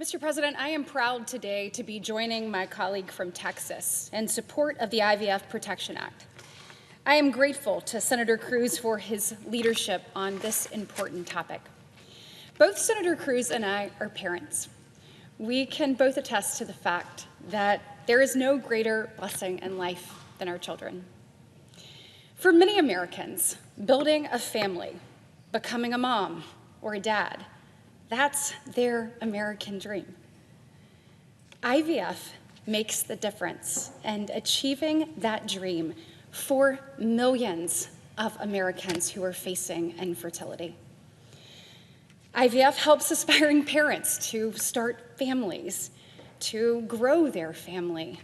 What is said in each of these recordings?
Mr. President, I am proud today to be joining my colleague from Texas in support of the IVF Protection Act. I am grateful to Senator Cruz for his leadership on this important topic. Both Senator Cruz and I are parents. We can both attest to the fact that there is no greater blessing in life than our children. For many Americans, building a family, becoming a mom or a dad, that's their American dream. IVF makes the difference in achieving that dream for millions of Americans who are facing infertility. IVF helps aspiring parents to start families, to grow their family.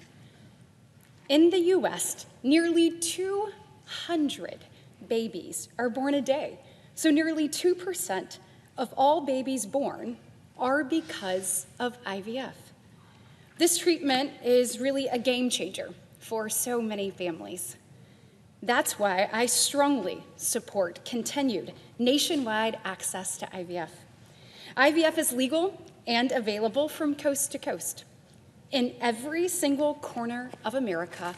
In the U.S., nearly 200 babies are born a day, so nearly 2% of all babies born are because of IVF. This treatment is really a game changer for so many families. That's why I strongly support continued nationwide access to IVF. IVF is legal and available from coast to coast in every single corner of America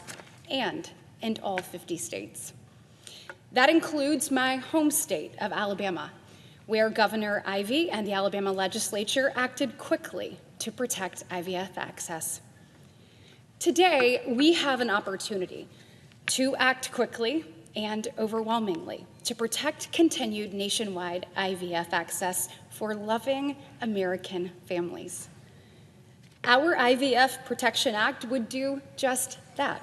and in all 50 states. That includes my home state of Alabama, where Governor Ivey and the Alabama legislature acted quickly to protect IVF access. Today, we have an opportunity to act quickly and overwhelmingly to protect continued nationwide IVF access for loving American families. Our IVF Protection Act would do just that.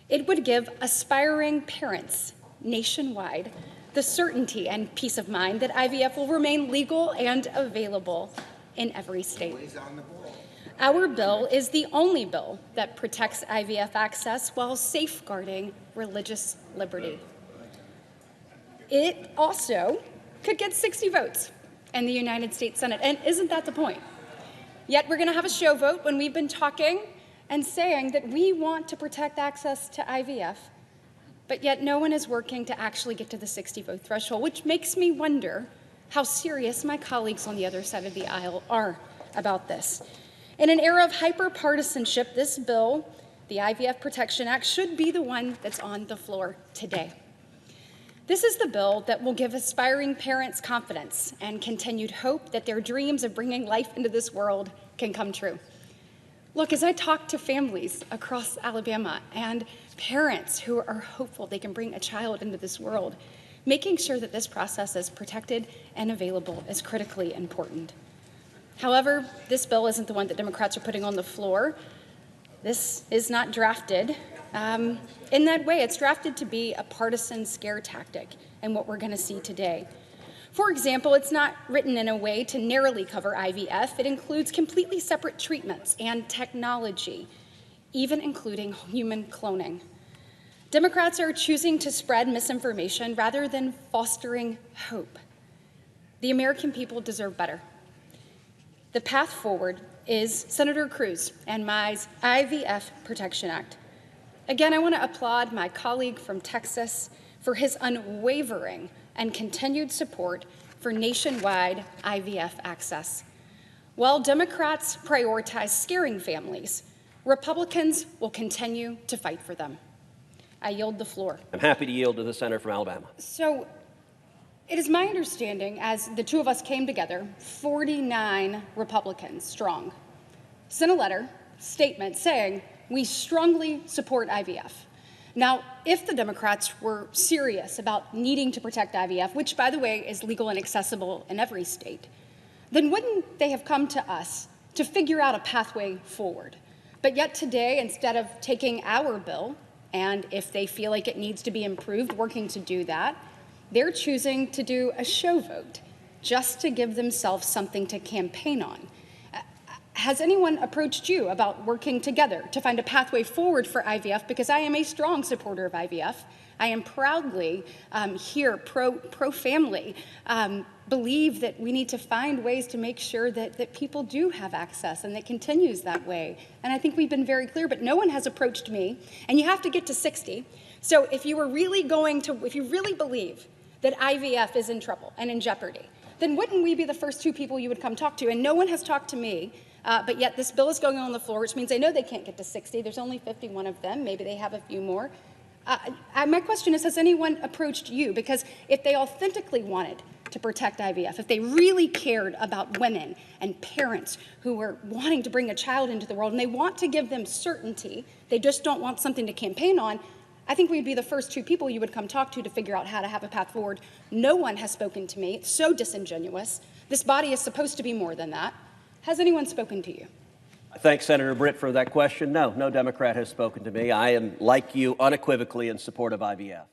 It would give aspiring parents nationwide the certainty and peace of mind that IVF will remain legal and available in every state. Our bill is the only bill that protects IVF access while safeguarding religious liberty. It also could get 60 votes in the United States Senate, and isn't that the point? Yet we're going to have a show vote when we've been talking and saying that we want to protect access to IVF, but yet no one is working to actually get to the 60-vote threshold, which makes me wonder how serious my colleagues on the other side of the aisle are about this. In an era of hyper-partisanship, this bill, the IVF Protection Act, should be the one that's on the floor today. This is the bill that will give aspiring parents confidence and continued hope that their dreams of bringing life into this world can come true. Look, as I talk to families across Alabama and parents who are hopeful they can bring a child into this world, making sure that this process is protected and available is critically important. However, this bill isn't the one that Democrats are putting on the floor. This is not drafted in that way. It's drafted to be a partisan scare tactic, and what we're going to see today. For example, it's not written in a way to narrowly cover IVF. It includes completely separate treatments and technology, even including human cloning. Democrats are choosing to spread misinformation rather than fostering hope. The American people deserve better. The path forward is Senator Cruz and my IVF Protection Act. Again, I want to applaud my colleague from Texas for his unwavering and continued support for nationwide IVF access. While Democrats prioritize scaring families, Republicans will continue to fight for them. I yield the floor. I'm happy to yield to the senator from Alabama. So, it is my understanding, as the two of us came together, 49 Republicans strong, sent a statement saying, we strongly support IVF. Now, if the Democrats were serious about needing to protect IVF, which, by the way, is legal and accessible in every state, then wouldn't they have come to us to figure out a pathway forward? But yet today, instead of taking our bill, and if they feel like it needs to be improved, working to do that, they're choosing to do a show vote just to give themselves something to campaign on. Has anyone approached you about working together to find a pathway forward for IVF? Because I am a strong supporter of IVF. I am proudly here, pro-family, believe that we need to find ways to make sure that people do have access and that continues that way. And I think we've been very clear, but no one has approached me. And you have to get to 60. So if you really believe that IVF is in trouble and in jeopardy, then wouldn't we be the first two people you would come talk to? And no one has talked to me, but yet this bill is going on the floor, which means they know they can't get to 60. There's only 51 of them. Maybe they have a few more. My question is, has anyone approached you? Because if they authentically wanted to protect IVF, if they really cared about women and parents who were wanting to bring a child into the world, and they want to give them certainty, they just don't want something to campaign on, I think we'd be the first two people you would come talk to figure out how to have a path forward. No one has spoken to me. It's so disingenuous. This body is supposed to be more than that. Has anyone spoken to you? Thanks, Senator Britt, for that question. No Democrat has spoken to me. I am, like you, unequivocally in support of IVF.